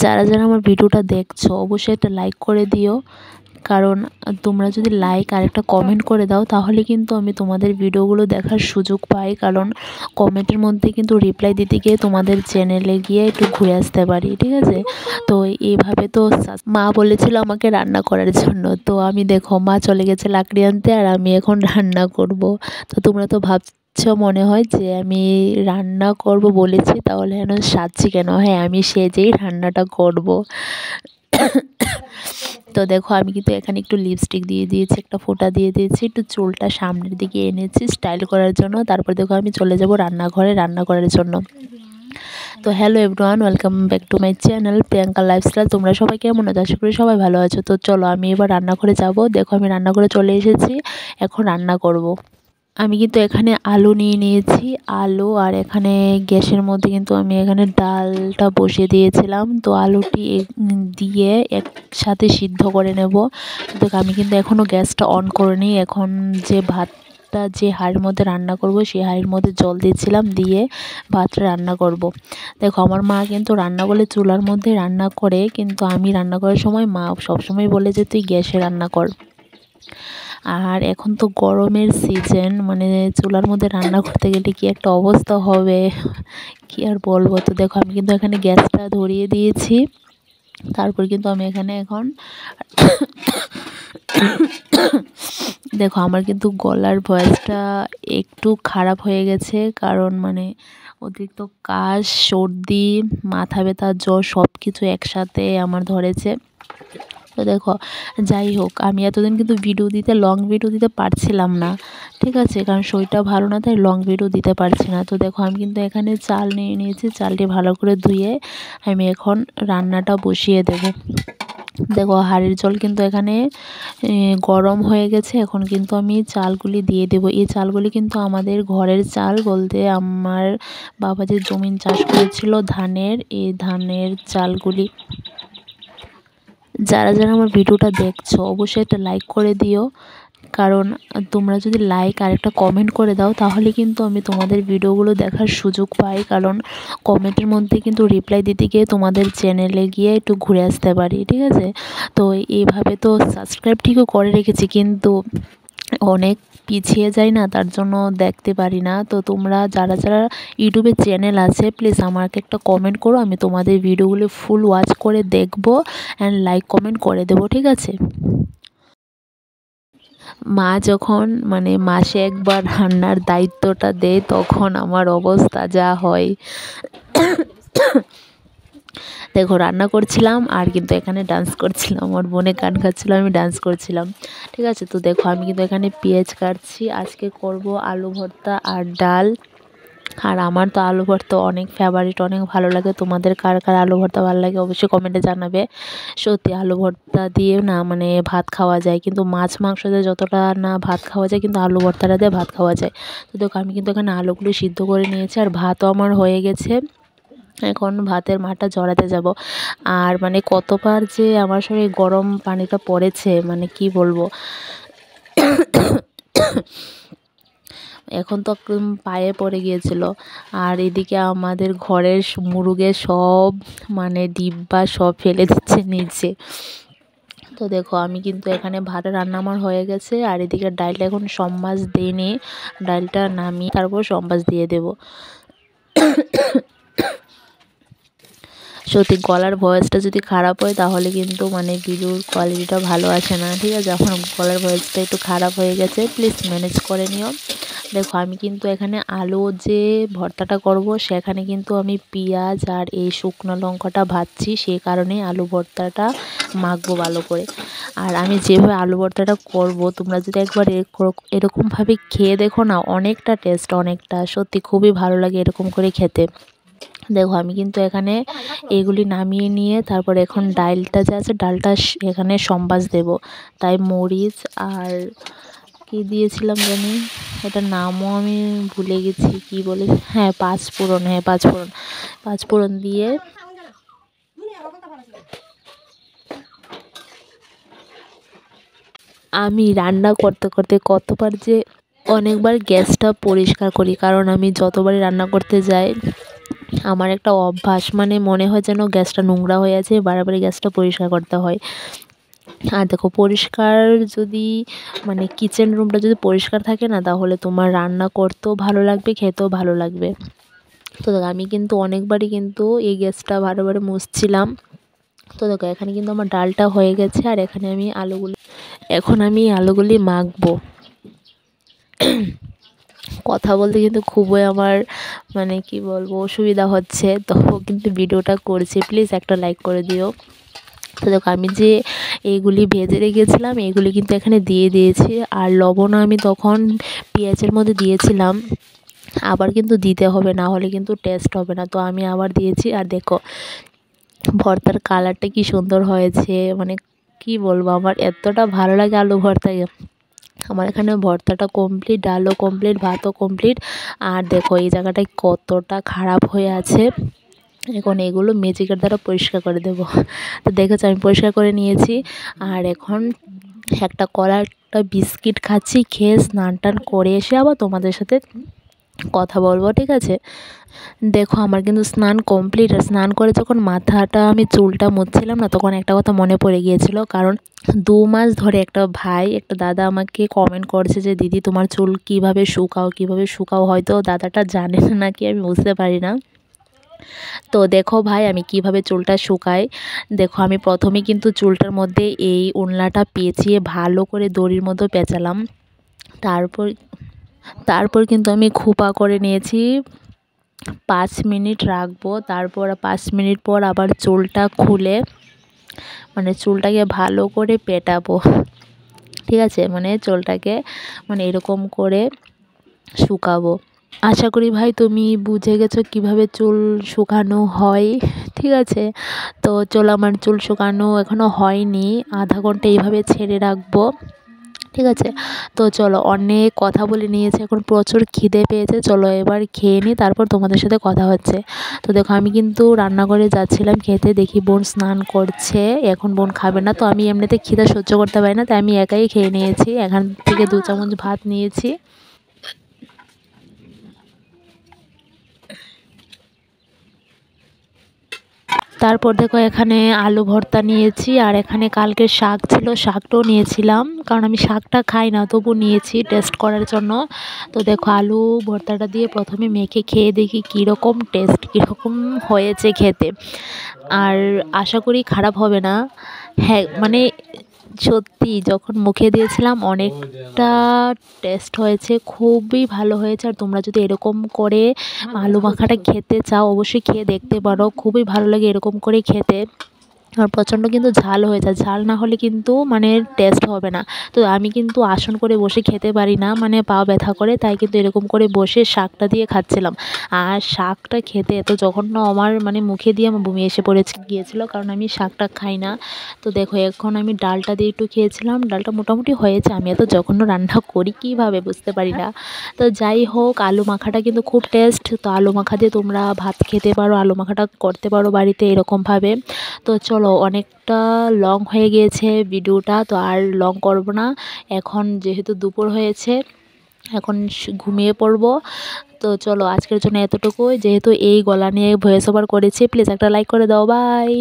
যারা যারা আমার ভিডিওটা দেখছো অবশ্যই একটা লাইক করে দিও, কারণ তোমরা যদি লাইক আর একটা কমেন্ট করে দাও তাহলে কিন্তু আমি তোমাদের ভিডিওগুলো দেখার সুযোগ পাই, কারণ কমেন্টের মধ্যে কিন্তু রিপ্লাই দিতে গিয়ে তোমাদের চ্যানেলে গিয়ে একটু ঘুরে আসতে পারি, ঠিক আছে। তো এইভাবে তো মা বলেছিল আমাকে রান্না করার জন্য, তো আমি দেখো মা চলে গেছে লাকড়ি আনতে আর আমি এখন রান্না করব। তো তোমরা তো ভাবছো মনে হয় যে আমি রান্না করব বলেছি তাহলে এখন সাজছি কেন। হ্যাঁ, আমি সেজেই রান্নাটা করব। তো দেখো আমি কিন্তু এখানে একটু লিপস্টিক দিয়ে দিয়েছি, একটা ফোঁটা দিয়ে দিয়েছি, একটু চুলটা সামনের দিকে এনেছি স্টাইল করার জন্য। তারপর দেখো আমি চলে যাব রান্নাঘরে রান্না করার জন্য। তো hello everyone, welcome back to my channel Priyanka lifestyle. তোমরা সবাই কেমন আছো? আশা করি সবাই ভালো আছো। তো চলো আমি এবার রান্নাঘরে যাব। দেখো আমি রান্নাঘরে চলে এসেছি, এখন রান্না করব। আমি কিন্তু এখানে আলু নিয়ে নিয়েছি, আলু, আর এখানে গ্যাসের মধ্যে কিন্তু আমি এখানে ডালটা বসিয়ে দিয়েছিলাম। তো আলুটি দিয়ে একসাথে সিদ্ধ করে নেব। তো আমি কিন্তু এখনও গ্যাসটা অন করিনি। এখন যে ভাতটা যে হাঁড়ির মধ্যে রান্না করব সেই হাঁড়ির মধ্যে জল দিয়েছিলাম, দিয়ে ভাতটা রান্না করব। দেখো আমার মা কিন্তু রান্না বলে চুলার মধ্যে রান্না করে, কিন্তু আমি রান্না করার সময় মা সবসময় বলে যে তুই গ্যাসে রান্না কর। আর এখন তো গরমের সিজন, মানে চুলার মধ্যে রান্না করতে গেলে কি একটা অবস্থা হবে কি আর বলবো। তো দেখো আমি কিন্তু এখানে গ্যাসটা ধরিয়ে দিয়েছি। তারপর কিন্তু আমি এখানে এখন দেখো আমার কিন্তু গলার ভয়েসটা একটু খারাপ হয়ে গেছে, কারণ মানে অতিরিক্ত কাশ, সর্দি, মাথা ব্যথা, জ্বর সব কিছু একসাথে আমার ধরেছে। তো দেখো যাই হোক, আমি এতদিন কিন্তু লং ভিডিও দিতে পারছিলাম না, ঠিক আছে, কারণ শরীরটা ভালো না, তাই লং ভিডিও দিতে পারছি না। তো দেখো আমি কিন্তু এখানে চাল নিয়ে নিয়েছি, চালটি ভালো করে ধুয়ে আমি এখন রান্নাটা বসিয়ে দেব। দেখো হাঁড়ির জল কিন্তু এখানে গরম হয়ে গেছে। এখন কিন্তু আমি চালগুলি দিয়ে দেব। এই চালগুলি কিন্তু আমাদের ঘরের চাল, বলতে আমার বাবা যে জমিন চাষ করেছিল ধানের, এই ধানের চালগুলি। যারা যারা আমার ভিডিওটা দেখছো অবশ্যই একটা লাইক করে দিও, কারণ তোমরা যদি লাইক আর একটা কমেন্ট করে দাও তাহলে কিন্তু আমি তোমাদের ভিডিওগুলো দেখার সুযোগ পাই, কারণ কমেন্টের মধ্যে কিন্তু রিপ্লাই দিতে গিয়ে তোমাদের চ্যানেলে গিয়ে একটু ঘুরে আসতে পারি, ঠিক আছে। তো এইভাবে তো সাবস্ক্রাইব ঠিকও করে রেখেছি, কিন্তু অনেক পিছিয়ে যাই না, তার জন্য দেখতে পারি না। তো তোমরা যারা যারা ইউটিউবে চ্যানেল আছে প্লিজ আমাকে একটা কমেন্ট করো, আমি তোমাদের ভিডিওগুলো ফুল ওয়াচ করে দেখবো অ্যান্ড লাইক কমেন্ট করে দেবো, ঠিক আছে। মা যখন মানে মাসে একবার রান্নার দায়িত্বটা দেয় তখন আমার অবস্থা যা হয়। দেখো রান্না করছিলাম আর কিন্তু এখানে ডান্স করছিলাম, আমার বোনে গান গাচ্ছিল, আমি ডান্স করছিলাম, ঠিক আছে। তো দেখো আমি কিন্তু এখানে পেঁয়াজ কাটছি। আজকে করব আলু ভর্তা আর ডাল। আর আমার তো আলু ভর্তা অনেক ফেভারিট, অনেক ভালো লাগে। তোমাদের কার কার আলু ভর্তা ভালো লাগে অবশ্যই কমেন্টে জানাবে। সত্যি আলু ভর্তা দিয়ে না মানে ভাত খাওয়া যায়, কিন্তু মাছ মাংস দিয়ে যতটা না ভাত খাওয়া যায়, কিন্তু আলু ভর্তাটা দিয়ে ভাত খাওয়া যায়। তো দেখো আমি কিন্তু এখানে আলুগুলো সিদ্ধ করে নিয়েছি আর ভাতও আমার হয়ে গেছে। এখন ভাতের মাঠটা জড়াতে যাব। আর মানে কতবার যে আমার শরীরে গরম পানিটা পড়েছে মানে কি বলবো। এখন তো একদম পায়ে পড়ে গিয়েছিল। আর এদিকে আমাদের ঘরের মুরগে সব মানে ডিব্বা সব ফেলে দিচ্ছে নিচে। তো দেখো আমি কিন্তু এখানে ভাত রান্না আমার হয়ে গেছে, আর এদিকে ডালটা এখন সম্বাস দিইনি, ডালটা নামিয়ে তারপর সম্বাস দিয়ে দেব। সত্যি গলার ভয়েসটা যদি খারাপ হয় তাহলে কিন্তু মানে ভিডিওর কোয়ালিটিটা ভালো আসে না, ঠিক আছে। এখন গলার ভয়েসটা একটু খারাপ হয়ে গেছে, প্লিজ ম্যানেজ করে নিও। দেখো আমি কিন্তু এখানে আলু যে ভর্তাটা করব সেখানে কিন্তু আমি পেঁয়াজ আর এই শুকনো লঙ্কাটা ভাজছি, সেই কারণে আলু ভর্তাটা মাখবো ভালো করে। আর আমি যেভাবে আলু ভর্তাটা করব তোমরা যদি একবার এরকমভাবে খেয়ে দেখো না, অনেকটা টেস্ট, অনেকটা সত্যি খুবই ভালো লাগে এরকম করে খেতে। দেখো আমি কিন্তু এখানে এগুলি নামিয়ে নিয়ে তারপর এখন ডালটা যে আছে ডালটা এখানে সম্বাস দেব। তাই মরিচ আর কি দিয়েছিলাম জানি, এটার নামও আমি ভুলে গেছি, কি বলে, হ্যাঁ পাঁচফোড়ন, হ্যাঁ পাঁচফোড়ন, পাঁচফোড়ন দিয়ে আমি রান্না করতে করতে কতবার যে অনেকবার গ্যাসটা পরিষ্কার করি, কারণ আমি যতবারই রান্না করতে যাই আমার একটা অভ্যাস, মানে মনে হয় যেন গ্যাসটা নোংরা হয়ে আছে, বারবার গ্যাসটা পরিষ্কার করতে হয়। আর দেখো পরিষ্কার যদি মানে কিচেন রুমটা যদি পরিষ্কার থাকে না, তাহলে তোমার রান্না করতেও ভালো লাগবে, খেতেও ভালো লাগবে। তো দেখো আমি কিন্তু অনেকবারই কিন্তু এই গ্যাসটা বারে মুছছিলাম। তো দেখো এখানে কিন্তু আমার ডালটা হয়ে গেছে, আর এখানে আমি আলুগুলি মাখবো। কথা বলতে কিন্তু খুবই আমার মানে কি বলবো অসুবিধা হচ্ছে, তো কিন্তু ভিডিওটা করছি, প্লিজ একটা লাইক করে দিও। তো দেখো আমি যে এইগুলি ভেজে রেখেছিলাম এইগুলি কিন্তু এখানে দিয়ে দিয়েছি, আর লবণও আমি তখন পেঁয়াজের মধ্যে দিয়েছিলাম, আবার কিন্তু দিতে হবে, না হলে কিন্তু টেস্ট হবে না। তো আমি আবার দিয়েছি, আর দেখো ভর্তার কালারটা কি সুন্দর হয়েছে, মানে কি বলবো, আমার এতটা ভালো লাগে আলু ভর্তা। আমার এখানে ভর্তাটা কমপ্লিট, ডালও কমপ্লিট, ভাতও কমপ্লিট। আর দেখো এই জায়গাটায় কতটা খারাপ হয়ে আছে, এখন এগুলো ম্যাজিকের দ্বারা পরিষ্কার করে দেব। তো দেখেছো আমি পরিষ্কার করে নিয়েছি, আর এখন একটা কলা একটা বিস্কিট খাচ্ছি, খেয়ে স্নান টান করে এসে আবার তোমাদের সাথে কথা বলবো, ঠিক আছে। দেখো আমার কিন্তু স্নান কমপ্লিট, আর স্নান করে যখন মাথাটা আমি চুলটা মুছছিলাম না, তখন একটা কথা মনে পড়ে গিয়েছিল। কারণ 2 মাস ধরে একটা দাদা আমাকে কমেন্ট করছে যে দিদি তোমার চুল কীভাবে শুকাও, হয়তো দাদাটা জানে না নাকি আমি বুঝতে পারি না। তো দেখো ভাই আমি কিভাবে চুলটা শুকাই। দেখো আমি প্রথমে কিন্তু চুলটার মধ্যে এই ওড়নাটা পেঁচিয়ে ভালো করে দড়ির মতো পেঁচালাম, তারপর কিন্তু আমি খোপা করে নিয়েছি। 5 মিনিট রাখবো, তারপর 5 মিনিট পর আবার চুলটা খুলে মানে চুলটাকে ভালো করে পেটাবো, ঠিক আছে, মানে চুলটাকে মানে এরকম করে শুকাবো। আশা করি ভাই তুমি বুঝে গেছো কিভাবে চুল শুকানো হয়, ঠিক আছে। তো চলো আমার চুল শুকানো এখনও হয়নি, আধা ঘন্টা এইভাবে ছেড়ে রাখবো, ঠিক আছে। তো চলো অনেক কথা বলে নিয়েছে, এখন প্রচুর খিদে পেয়েছে, চলো এবার খেয়ে নিই, তারপর তোমাদের সাথে কথা হচ্ছে। তো দেখো আমি কিন্তু রান্নাঘরে যাচ্ছিলাম খেতে, দেখি বোন স্নান করছে, এখন বোন খাবে না। তো আমি এমনিতে খিদে সহ্য করতে পারি না, তাই আমি একাই খেয়ে নিয়েছি, এখান থেকে 2 চামচ ভাত নিয়েছি। তারপর দেখো এখানে আলু ভর্তা নিয়েছি, আর এখানে কালকের শাক ছিল, শাকটাও নিয়েছিলাম, কারণ আমি শাকটা খাই না, তবু নিয়েছি টেস্ট করার জন্য। তো দেখো আলু ভর্তাটা দিয়ে প্রথমে মেখে খেয়ে দেখি কীরকম টেস্ট, কীরকম হয়েছে খেতে, আর আশা করি খারাপ হবে না। হ্যাঁ মানে সত্যি যখন মুখে দিয়েছিলাম অনেকটা টেস্ট হয়েছে, খুবই ভালো হয়েছে। আর তোমরা যদি এরকম করে আলু মাখাটা খেতে চাও অবশ্যই খেয়ে দেখতে পারো, খুবই ভালো লাগে এরকম করে খেতে। আর প্রচণ্ড কিন্তু ঝাল হয়ে যায়, ঝাল না হলে কিন্তু মানে টেস্ট হবে না। তো আমি কিন্তু আসন করে বসে খেতে পারি না, মানে পা ব্যথা করে, তাই কিন্তু এরকম করে বসে শাকটা দিয়ে খাচ্ছিলাম। আর শাকটা খেতে এত জঘন্য, আমার মানে মুখে দিয়ে আমার বমি এসে গিয়েছিল, কারণ আমি শাকটা খাই না। তো দেখো এখন আমি ডালটা দিয়ে একটু খেয়েছিলাম, ডালটা মোটামুটি হয়েছে, আমি এত জঘন্য রান্না করি কীভাবে বুঝতে পারি না। তো যাই হোক আলু মাখাটা কিন্তু খুব টেস্ট, তো আলু মাখা দিয়ে তোমরা ভাত খেতে পারো, আলু মাখাটা করতে পারো বাড়িতে এরকমভাবে। তো চলো অনেকটা লং হয়ে গিয়েছে ভিডিওটা, তো আর লং করব না, এখন যেহেতু দুপুর হয়েছে এখন ঘুমিয়ে পড়বো। তো চলো আজকের জন্য এতটুকুই, যেহেতু এই গলা নিয়ে ভয়েস ওভার করেছি, প্লিজ একটা লাইক করে দাও, বাই।